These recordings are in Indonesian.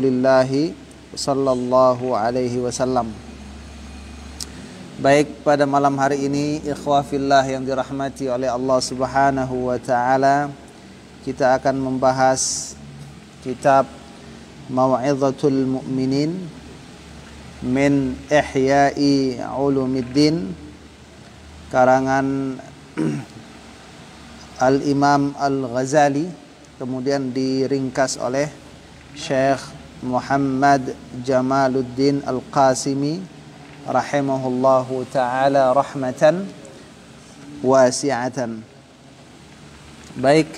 Rasulillah sallallahu alaihi wasallam. Baik, pada malam hari ini ikhwah fillah yang dirahmati oleh Allah Subhanahu wa taala, kita akan membahas kitab Mau'izatul Mu'minin min Ihya'i Ulumiddin karangan Al-Imam Al-Ghazali, kemudian diringkas oleh Syekh Muhammad Jamaluddin Al-Qasimi rahimahullahu ta'ala rahmatan wasi'atan. Baik,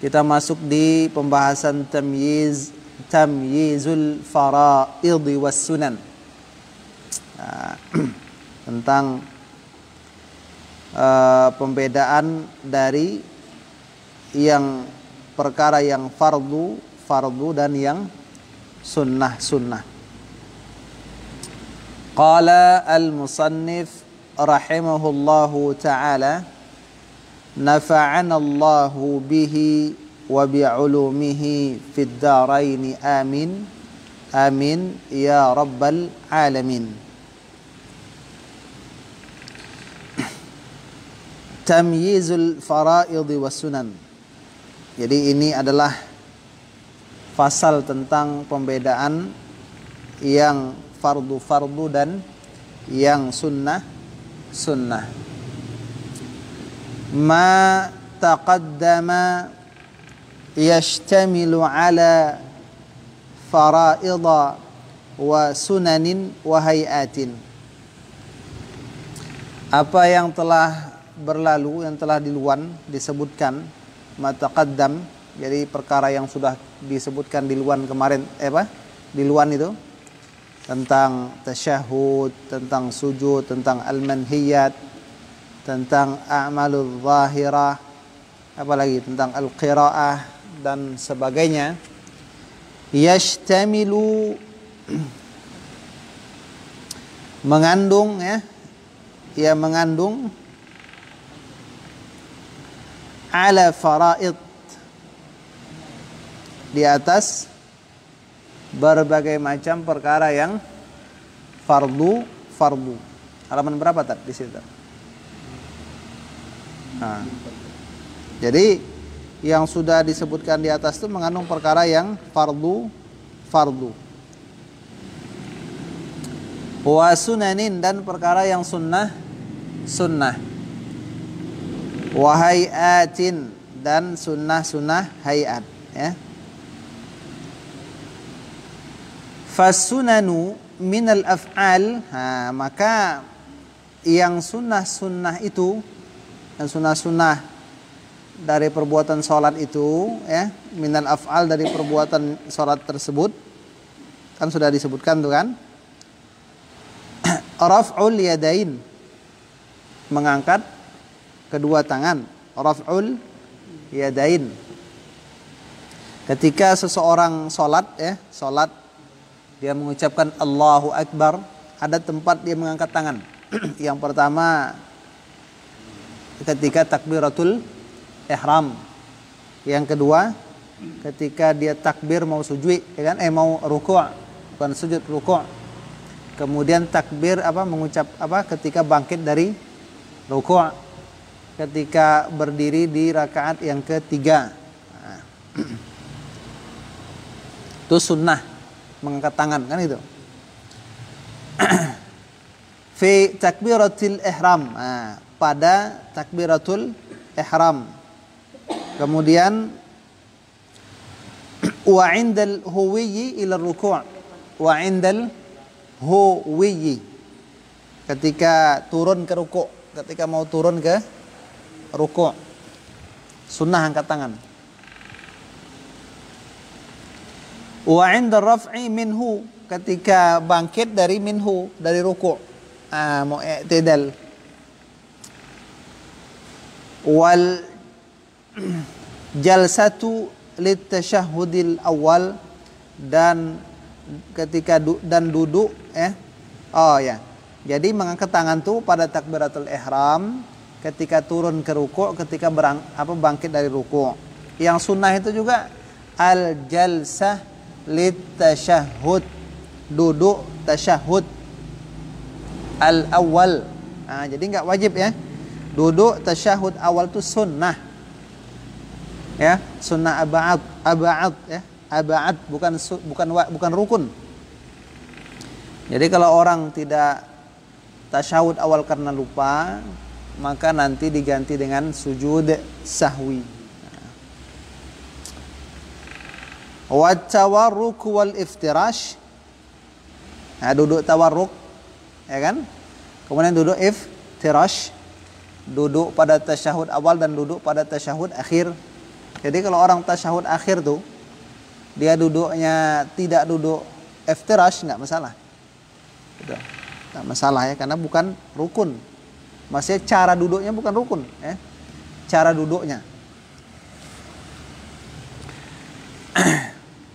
kita masuk di pembahasan tamyizul fara'id was sunan, tentang pembedaan dari yang perkara yang fardu dan yang sunnah. Qala al-musannif rahimahullahu ta'ala, nafa'ana Allahu bihi wa bi'ulumihi fid daraini amin amin ya rabbal alamin. Tamyizul fara'id was sunan. Jadi ini adalah fasal tentang pembedaan yang fardu dan yang sunnah. Ma taqaddama yashtamilu ala fara'idha wa sunanin wa hayatin. Apa yang telah berlalu, yang telah disebutkan, ma taqaddam, jadi perkara yang sudah disebutkan di luar kemarin, di luar itu, tentang tasyahud, tentang sujud, tentang al-manhiyat, tentang a'malul zahirah, apalagi tentang al-qiraah dan sebagainya. Yashtamilu, mengandung, ia mengandung ala faraid, di atas berbagai macam perkara yang fardu. Halaman berapa tadi di situ? Nah, jadi yang sudah disebutkan di atas itu mengandung perkara yang fardu. Wa sunanin, dan perkara yang sunnah. Wa hayatin, dan sunnah hayat, Fasunanu minal af'al, maka yang sunnah itu, yang sunnah dari perbuatan sholat itu, minal af'al, dari perbuatan sholat tersebut, kan sudah disebutkan tuh kan, raf'ul yadain, mengangkat kedua tangan, raf'ul yadain. Ketika seseorang sholat, dia mengucapkan Allahu Akbar, ada tempat dia mengangkat tangan. Yang pertama ketika takbiratul ihram. Yang kedua ketika dia takbir mau sujud, mau ruku', bukan sujud, ruku'. Kemudian takbir mengucap ketika bangkit dari ruku', ketika berdiri di rakaat yang ketiga. Itu sunnah, mengangkat tangan, kan itu. Fi takbiratul ihram, pada takbiratul ihram. Kemudian wa indal huwiyyi ila ruku', wa indal huwiyyi, ketika turun ke ruku', ketika mau turun ke ruku', sunnah angkat tangan. Wa 'inda raf'i minhu, ketika bangkit dari minhu, dari ruku', mau i'tidal. Wal jalsatu litasyahhudil awal, dan ketika duduk, jadi mengangkat tangan tuh pada takbiratul ihram, ketika turun ke ruku', ketika bangkit dari ruku'. Yang sunnah itu juga al jalsah litasyahhud, duduk tasyahud al-awwal. Jadi enggak wajib ya. Duduk tasyahud awal itu sunnah. Ya, sunnah ab'ad ya. Ab'ad bukan rukun. Jadi kalau orang tidak tasyahud awal karena lupa, maka nanti diganti dengan sujud sahwi. Wa tawarruk wal iftirash. Duduk tawarruk, ya kan? Kemudian duduk iftirash, duduk pada tasyahud awal dan duduk pada tasyahud akhir. Jadi kalau orang tasyahud akhir tuh dia duduknya tidak duduk iftirash, nggak masalah. Gitu. Nggak masalah ya, karena bukan rukun. Maksudnya cara duduknya bukan rukun ya. Cara duduknya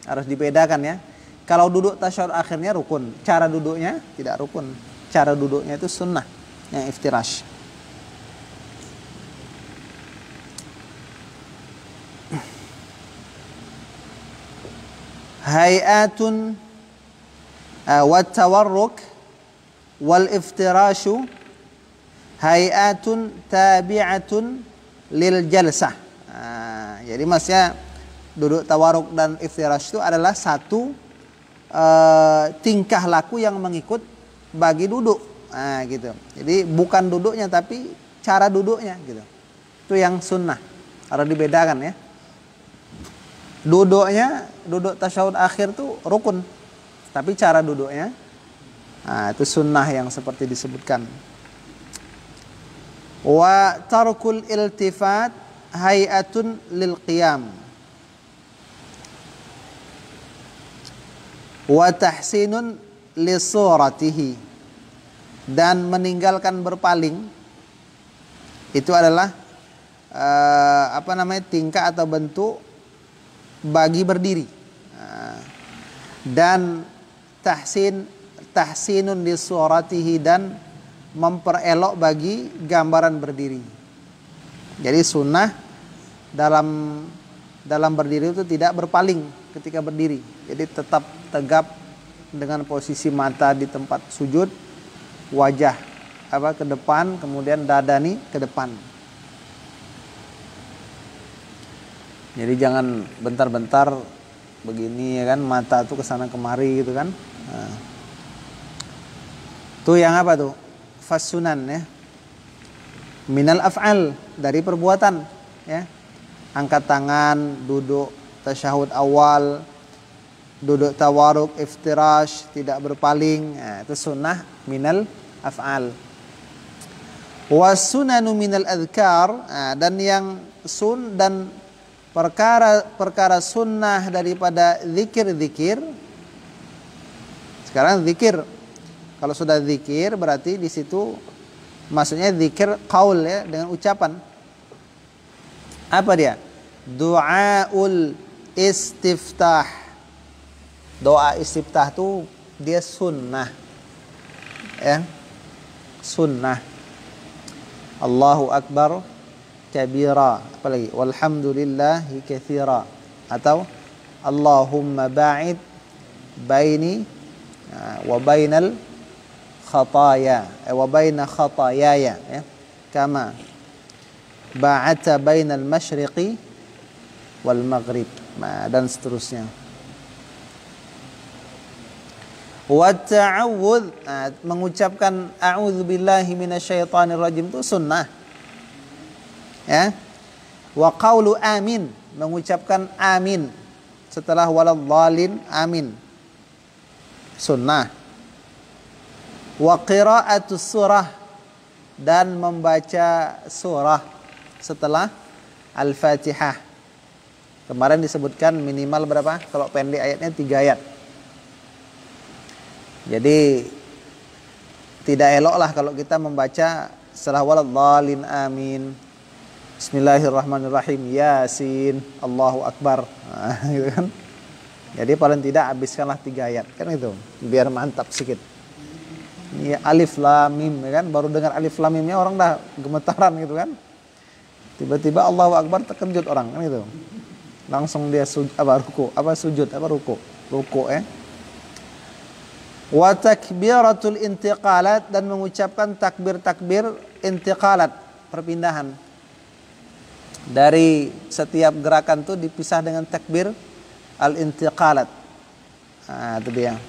harus dibedakan ya. Kalau duduk tasyahud akhirnya rukun, cara duduknya tidak rukun. Cara duduknya itu sunnah, yang iftirash. Hay'atun wa tawarruk wal iftirashu hay'atun tabi'atun lil jalsah. Jadi maksudnya duduk tawarruk dan iftirash itu adalah satu tingkah laku yang mengikut bagi duduk. Gitu. Jadi bukan duduknya tapi cara duduknya gitu. Itu yang sunnah. Harus dibedakan ya. Duduknya, duduk tasyahud akhir tuh rukun. Tapi cara duduknya itu sunnah yang seperti disebutkan. Wa tarkul iltifat hay'atun lil qiyam. Wa tahsinun li suratihi. Dan meninggalkan berpaling itu adalah tingkah atau bentuk bagi berdiri. Dan tahsinun li suratihi, dan memperelok bagi gambaran berdiri. Jadi sunnah dalam berdiri itu tidak berpaling ketika berdiri. Jadi tetap tegap dengan posisi mata di tempat sujud, wajah ke depan, kemudian dada nih ke depan. Jadi jangan bentar-bentar begini ya kan, mata tuh kesana kemari gitu kan. Tuh yang apa tuh? Fasunan ya. Minal af'al, dari perbuatan ya. Angkat tangan, duduk tasyahud awal, duduk tawaruk, iftirash, tidak berpaling. Itu sunnah minal af'al. Wasunanu minal adhkar, dan yang dan perkara sunnah daripada zikir-zikir. Sekarang zikir, kalau sudah zikir berarti di situ maksudnya zikir qaul ya, dengan ucapan. Apa dia? Du'aul istiftah. Doa istiftah itu dia sunnah. Ya. Sunnah. Allahu akbar kabira, apalagi walhamdulillahi katsira, atau Allahumma ba'id baini wa bainal khataya wa baina khatayaya ya, kama ba'ata bainal masyriqi wal maghrib, dan seterusnya. Wa ta'awudz, mengucapkan a'udzubillahi minasyaitonir rajim itu sunnah. Ya. Wa qaulu amin, mengucapkan amin setelah waladhdallin, amin. Sunnah. Wa qira'atus surah, dan membaca surah setelah Al-Fatihah. Kemarin disebutkan minimal berapa? Kalau pendek ayatnya 3 ayat. Jadi tidak eloklah kalau kita membaca setelah waladhdallin amin, Bismillahirrahmanirrahim, Yasin, Allahu Akbar, gitu kan. Jadi paling tidak habiskanlah 3 ayat, kan itu, biar mantap sedikit. Ini alif lam mim, ya kan, baru dengar alif lam mimnya orang dah gemetaran gitu kan. Tiba-tiba Allahu Akbar, terkejut orang, kan itu. Langsung dia ruku, sujud, ruku. rukuk ya. Wa takbiratul intiqalat, dan mengucapkan takbir-takbir intiqalat, perpindahan. Dari setiap gerakan tuh dipisah dengan takbir al-intiqalat. Nah, itu dia.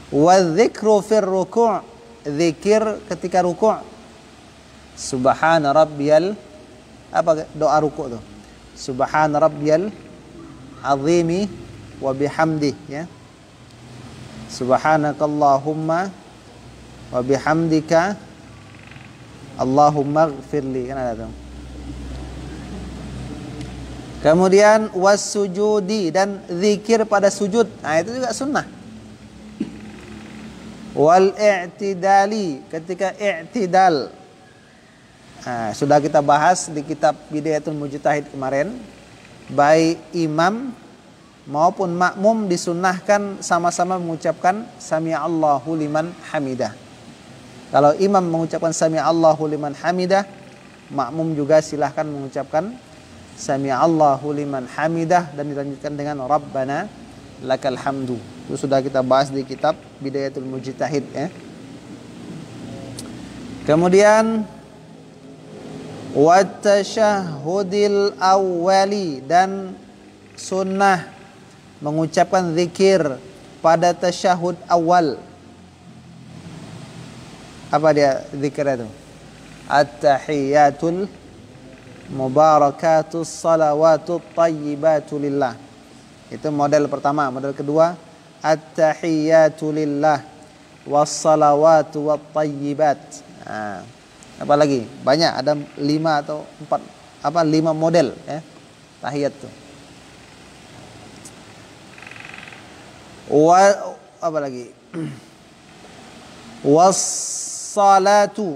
Wa dzikru fir ruku', zikir ketika ruku'. Subhana rabbiyal, apa doa ruku' tuh? Subhana rabbiyal azimi wa bihamdi ya. Subhanakallahumma wa bihamdika Allahumma ighfirli, kan ada tuh. Kemudian wasujudi, dan zikir pada sujud. Nah, itu juga sunnah. Wal i'tidali, ketika i'tidal. Nah, sudah kita bahas di kitab Bidayatul Mujtahid kemarin. Baik imam maupun makmum disunnahkan sama-sama mengucapkan sami'allahu liman hamidah. Kalau imam mengucapkan sami'allahu liman hamidah, makmum juga silahkan mengucapkan sami'allahu liman hamidah, dan dilanjutkan dengan rabbana lakal hamdu. Itu sudah kita bahas di kitab Bidayatul Mujtahid ya. Kemudian wa tasyahhudil awwali, dan sunnah mengucapkan zikir pada tasyahud awal. Apa dia zikir itu? At-tahiyatul mubarakatus salawatut tayyibatu lillah. Itu model pertama. Model kedua, at-tahiyatu lillah wassalawatu wattayyibat. Nah, apa lagi? Banyak, ada 5 atau 4, 5 model ya. Tahiyat tuh. Apa lagi? Wassalatu.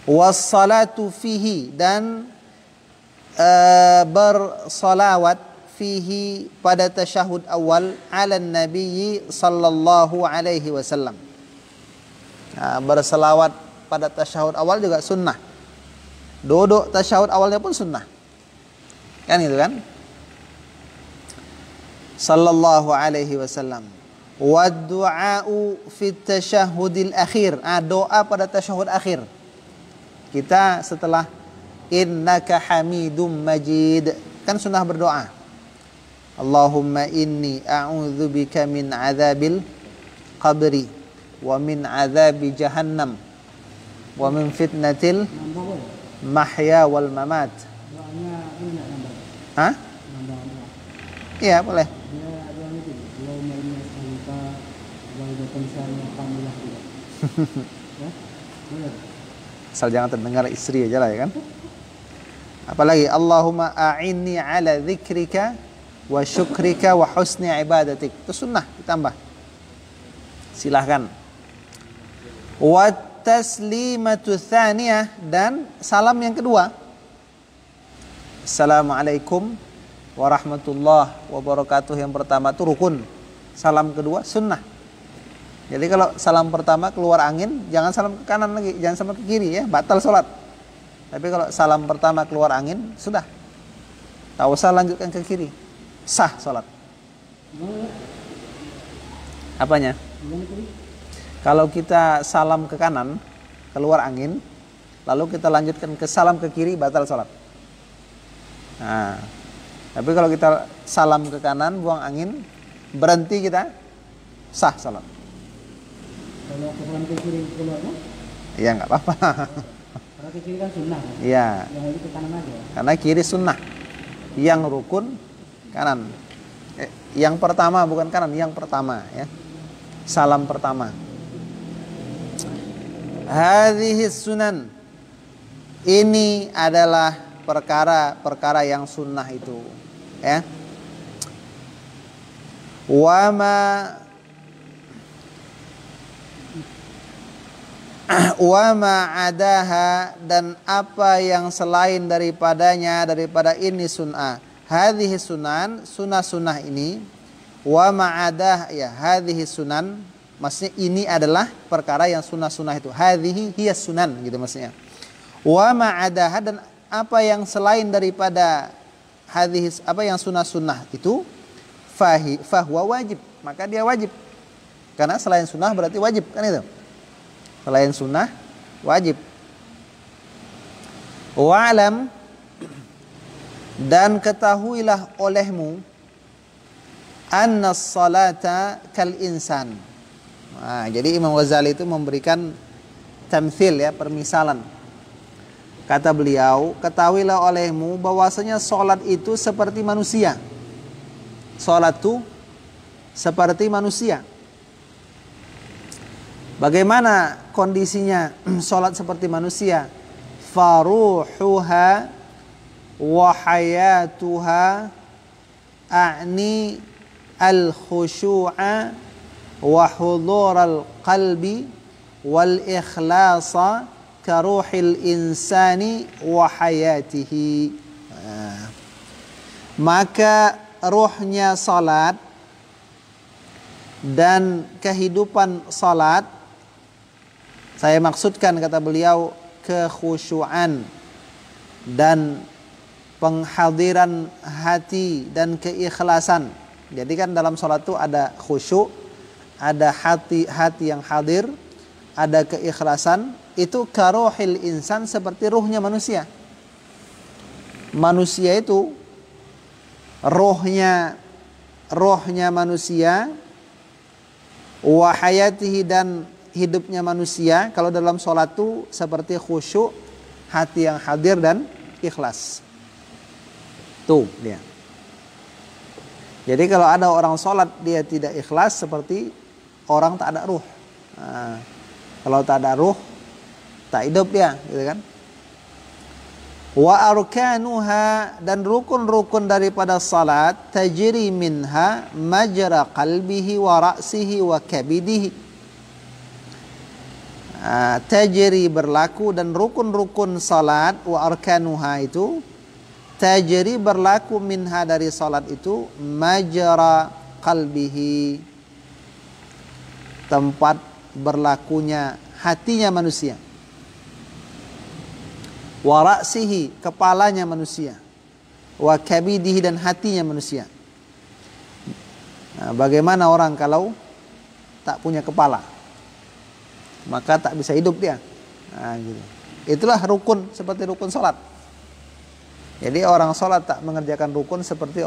Wassalatu fihi, dan bersalawat fihi pada tasyahud awal ala nabiyyi sallallahu alaihi wasallam. Bersalawat pada tasyahud awal juga sunnah. Duduk tasyahud awalnya pun sunnah. Kan gitu kan? Sallallahu alaihi wasallam. Wa du'a'u fit tasyahudil akhir. Doa pada tasyahud akhir. Kita setelah innaka hamidum majid, kan sunnah berdoa. Allahumma inni a'udzubika min adzabil qabri wa min adzabi jahannam wa min fitnatil mahya wal mamat. Hah? Iya, boleh. Asal jangan terdengar istri aja lah ya kan. Apalagi Allahumma a'inni ala dzikrika wa syukrika wa husni ibadatik. Itu sunnah ditambah. Silahkan. Wa taslimatu tsaniyah, dan salam yang kedua. Assalamualaikum warahmatullahi wabarakatuh, yang pertama itu rukun. Salam kedua sunnah. Jadi kalau salam pertama keluar angin, jangan salam ke kanan lagi, jangan salam ke kiri ya, batal sholat. Tapi kalau salam pertama keluar angin, sudah. Tak usah lanjutkan ke kiri, sah sholat. Apanya? Kalau kita salam ke kanan, keluar angin, lalu kita lanjutkan ke salam ke kiri, batal sholat. Nah, tapi kalau kita salam ke kanan, buang angin, berhenti kita, sah sholat. Kalau salam ke kiri keluarnya? Iya, nggak apa-apa. Kalau ke kiri kan sunnah kan? Iya. Yang itu ke kanan aja. Karena kiri sunnah, yang rukun kanan. Yang pertama bukan kanan, yang pertama ya. Salam pertama. Hadhihi sunan. Ini adalah perkara-perkara yang sunnah itu, ya. Wa ma adaha, dan apa yang selain daripadanya, daripada ini sunnah. Hadhihi sunan, sunnah-sunnah ini. Wa ma adah, ya, hadhihi sunan, maksudnya ini adalah perkara yang sunnah-sunnah itu. Hadhihi hiya sunan gitu maksudnya. Wa ma adaha, dan apa yang selain daripada hadis apa yang sunnah-sunnah itu fahuwa wajib, maka dia wajib. Karena selain sunnah berarti wajib, kan itu. Selain sunnah wajib. Wa'lam, dan ketahuilah olehmu, anna salata kal insan. Nah, jadi Imam Ghazali itu memberikan tamthil, ya, permisalan. Kata beliau, ketahuilah olehmu bahwasanya salat itu seperti manusia. Salat itu seperti manusia. Bagaimana kondisinya salat seperti manusia? Faruhuha wa hayatuha a'ni al-khushu'a wa hudural qalbi wal ikhlasa karuhil insani wa hayatihi. Maka ruhnya salat dan kehidupan salat, saya maksudkan, kata beliau, kekhusyuan dan penghadiran hati dan keikhlasan. Jadi kan dalam salat itu ada khusyuk, ada hati yang hadir, ada keikhlasan. Itu karuhil insan, seperti ruhnya manusia. Manusia itu rohnya manusia, wa hayatihi, dan hidupnya manusia. Kalau dalam sholat itu seperti khusyuk, hati yang hadir dan ikhlas. Tuh dia. Jadi kalau ada orang sholat dia tidak ikhlas, seperti orang tak ada ruh. Nah, kalau tak ada ruh, tak hidup dia, gitu kan? Wa arkanuha, dan rukun-rukun daripada salat, tajri minha majra qalbihi wa ra'sihi wa kabidihi. Tajri, berlaku, dan rukun-rukun salat, wa arkanuha itu tajri, berlaku, minha, dari salat itu, majra qalbihi, tempat berlakunya hatinya manusia, wa ra'sihi, kepalanya manusia, wa kabidihi, dan hatinya manusia. Nah, bagaimana orang kalau tak punya kepala? Maka tak bisa hidup dia. Nah, gitu. Itulah rukun, seperti rukun sholat. Jadi orang sholat tak mengerjakan rukun seperti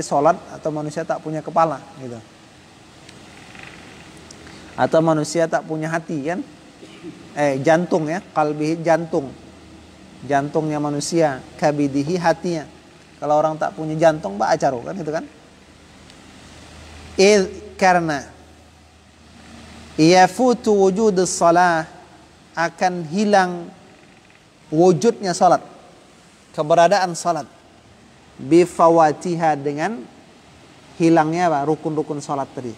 sholat atau manusia tak punya kepala, gitu. Atau manusia tak punya hati, kan? Jantung, ya, qalbihi, jantungnya manusia, kabidihi, hatinya. Kalau orang tak punya jantung, ba'acaru, kan, gitu kan? Karena yafutu wujudus salah, akan hilang wujudnya salat, keberadaan salat, bifawatiha, dengan hilangnya rukun-rukun salat tadi.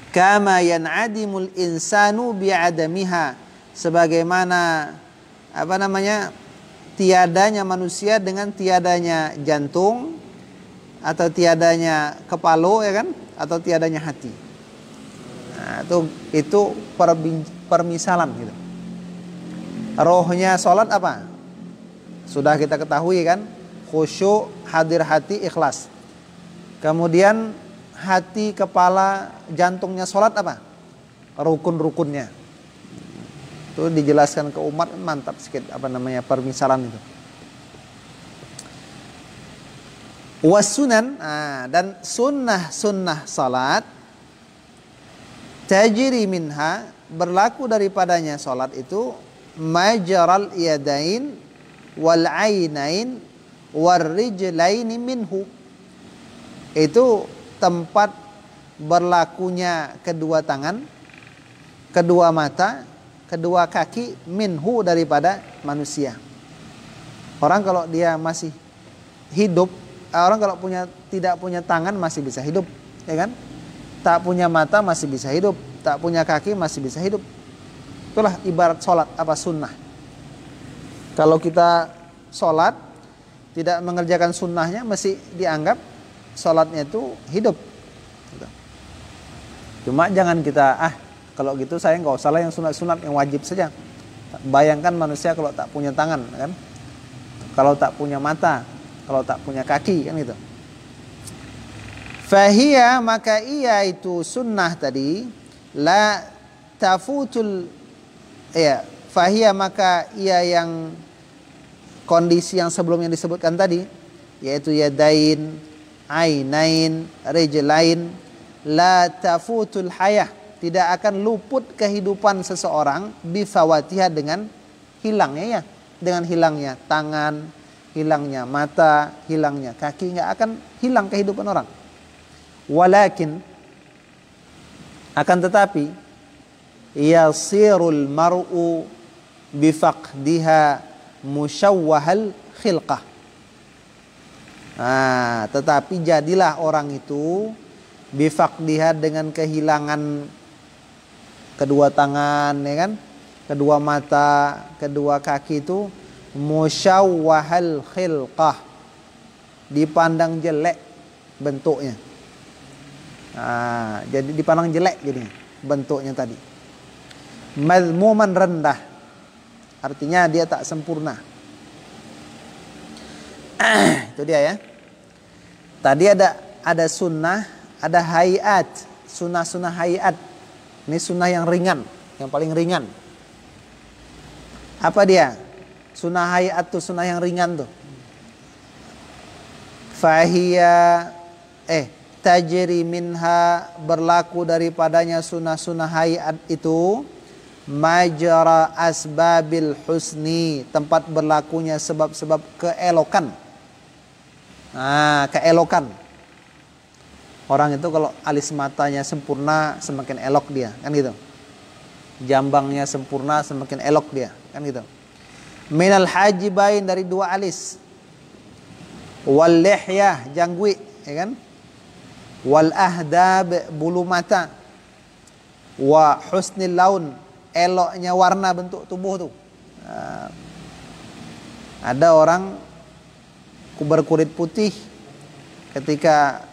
Kama yan'adimul insanu bi'adamiha, sebagaimana tiadanya manusia dengan tiadanya jantung, atau tiadanya kepala, ya kan, atau tiadanya hati. Nah, itu permisalan, gitu. Rohnya salat apa? Sudah kita ketahui, kan? Khusyuk, hadir hati, ikhlas. Kemudian hati, kepala, jantungnya salat apa? Rukun-rukunnya. Itu dijelaskan ke umat, mantap sikit permisalan itu. Wasunan, dan sunnah salat, tajri minha, berlaku daripadanya salat itu, majral yadain wal ainain war rijlaini minhu. Itu tempat berlakunya kedua tangan, kedua mata, kedua kaki, minhu, daripada manusia. Orang kalau dia masih hidup, orang kalau tidak punya tangan masih bisa hidup, ya kan? Tak punya mata masih bisa hidup, tak punya kaki masih bisa hidup. Itulah ibarat sholat, sunnah. Kalau kita sholat tidak mengerjakan sunnahnya, masih dianggap sholatnya itu hidup. Cuma jangan kita kalau gitu saya nggak usah lah yang sunat-sunat, yang wajib saja. Bayangkan manusia kalau tak punya tangan, kan? kalau tak punya mata, kalau tak punya kaki, kan gitu. Fahiyya, maka ia itu sunnah tadi, la tafutul, ya, fahiyya, maka ia yang kondisi yang sebelumnya disebutkan tadi, yaitu yadain, ainain, rijlain, la tafutul hayah, tidak akan luput kehidupan seseorang bifawatiha, dengan hilangnya, ya, dengan hilangnya tangan, hilangnya mata, hilangnya kaki, nggak akan hilang kehidupan orang. Walakin, akan tetapi, yasirul mar'u bifaqdiha musyawwahal khilqah. Tetapi jadilah orang itu bifaqdiha, dengan kehilangan kedua tangan, ya kan, kedua mata, kedua kaki itu musyawwahal khilqah, dipandang jelek bentuknya. Jadi dipandang jelek jadinya bentuknya tadi. Madmuman, rendah, artinya dia tak sempurna. Itu dia, ya. Tadi ada sunnah, ada hayat, sunnah hayat. Ini sunnah yang ringan, yang paling ringan. Apa dia? Sunnah hayat tuh, sunnah yang ringan tuh. Fahiyya, tajri minha, berlaku daripadanya sunnah hayat itu, majra asbabil husni, tempat berlakunya sebab-sebab keelokan. Keelokan. Orang itu kalau alis matanya sempurna, semakin elok dia, kan gitu. Jambangnya sempurna, semakin elok dia, kan gitu. Minal hajibain, dari dua alis. Wal lihyah, janggut, ya kan. Wal ahdab, bulu mata. Wa husnil laun, eloknya warna bentuk tubuh tuh. Ada orang berkulit putih, ketika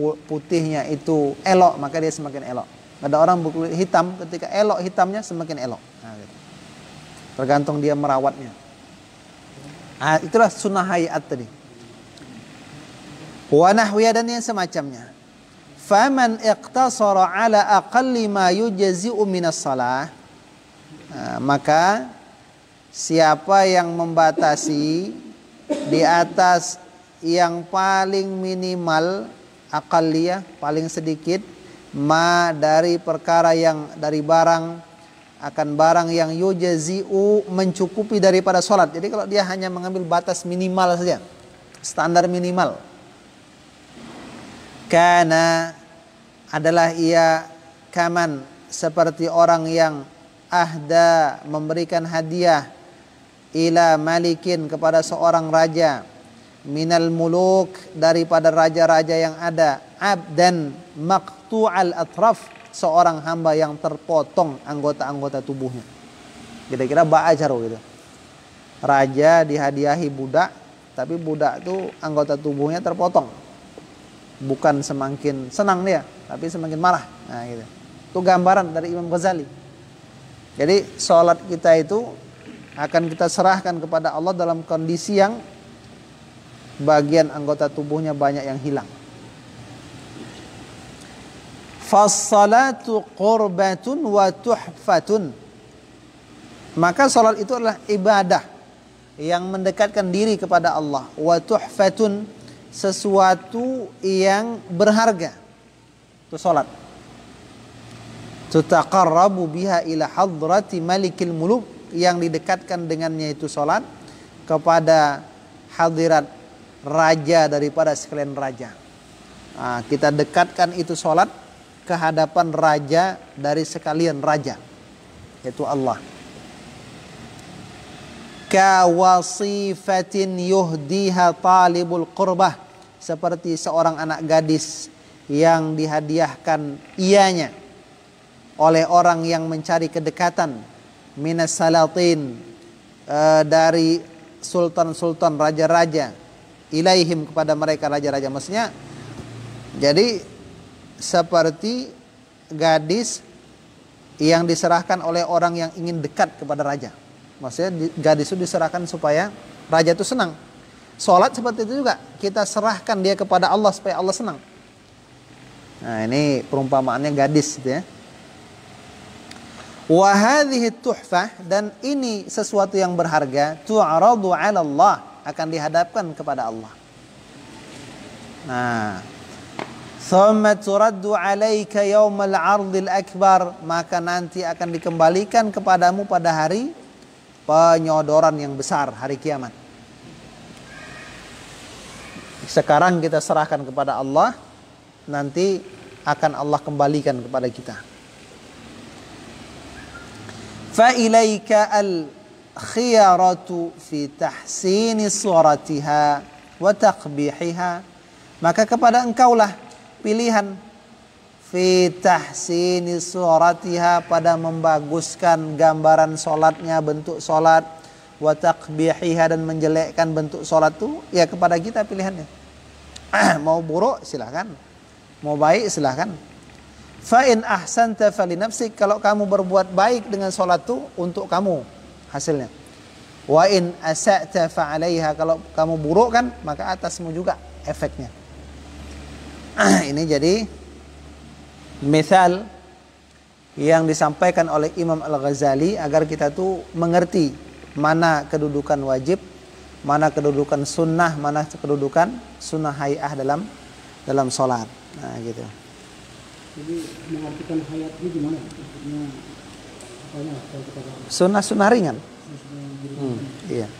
putihnya itu elok, maka dia semakin elok. Ada orang berkulit hitam, ketika elok hitamnya semakin elok. Gitu. Tergantung dia merawatnya. Itulah sunnah hayat tadi. Wa nahwiya, dan yang semacamnya. Faman iqtasara ala aqalli ma yujzi'u minas salah, maka siapa yang membatasi di atas yang paling minimal, aqalliyah, paling sedikit, ma, dari perkara yang, dari barang, akan barang yang yujzi'u, mencukupi daripada sholat. Jadi kalau dia hanya mengambil batas minimal saja, standar minimal, kana, adalah ia, kaman, seperti orang yang ahda, memberikan hadiah, ila malikin, kepada seorang raja, minal muluk, daripada raja-raja yang ada, abdan maqtu'al atraf, seorang hamba yang terpotong anggota-anggota tubuhnya. Kira-kira ba'ajar gitu. Raja dihadiahi budak, tapi budak itu anggota tubuhnya terpotong. Bukan semakin senang dia, tapi semakin marah. Gitu. Itu gambaran dari Imam Ghazali. Jadi sholat kita itu akan kita serahkan kepada Allah dalam kondisi yang bagian anggota tubuhnya banyak yang hilang. Fas-salatu qurbatun wa tuhfatun. Maka sholat itu adalah ibadah yang mendekatkan diri kepada Allah. Wa tuhfatun, sesuatu yang berharga. Itu sholat. Tutaqarrabu biha ila hadrati malikil muluk, yang didekatkan dengannya itu sholat kepada hadirat raja daripada sekalian raja. Kita dekatkan itu sholat ke hadapan raja dari sekalian raja, yaitu Allah. Kawasifatin yuhdiha talibul qurbah, seperti seorang anak gadis yang dihadiahkan ianya oleh orang yang mencari kedekatan, minas salatin, dari sultan-sultan, raja-raja, ilaihim, kepada mereka raja-raja. Maksudnya jadi seperti gadis yang diserahkan oleh orang yang ingin dekat kepada raja. Maksudnya gadis itu diserahkan supaya raja itu senang Sholat seperti itu juga, kita serahkan dia kepada Allah supaya Allah senang. Nah, ini perumpamaannya gadis gitu ya. Wa hadhihi tuhfah, dan ini sesuatu yang berharga, tu'radu 'ala Allah, akan dihadapkan kepada Allah. Nah, thumma turaddu 'alaika yaumal 'ardil akbar, maka nanti akan dikembalikan kepadamu pada hari penyodoran yang besar, hari kiamat. Sekarang kita serahkan kepada Allah, nanti akan Allah kembalikan kepada kita. Fa ilaika al-khiyaratu fi tahsini suratiha wa taqbihiha, maka kepada engkaulah pilihan fi tahsini suratiha, pada membaguskan gambaran solatnya, bentuk solat, wa taqbihiha, dan menjelekkan bentuk solat itu, ya kepada kita pilihannya. Mau buruk silahkan, mau baik silahkan. Fa in ahsanta fali nafsik, kalau kamu berbuat baik dengan solat itu untuk kamu hasilnya. Wa in asa'ta fa 'alaiha, kalau kamu burukkan maka atasmu juga efeknya. Ini jadi misal yang disampaikan oleh Imam Al-Ghazali agar kita tuh mengerti mana kedudukan wajib, mana kedudukan sunnah, mana kedudukan sunnah hayah dalam sholat. Nah gitu. Jadi mengartikan hayat ini gimana? Maksudnya apanya kalau kita Sunnah ringan. bahas? Iya.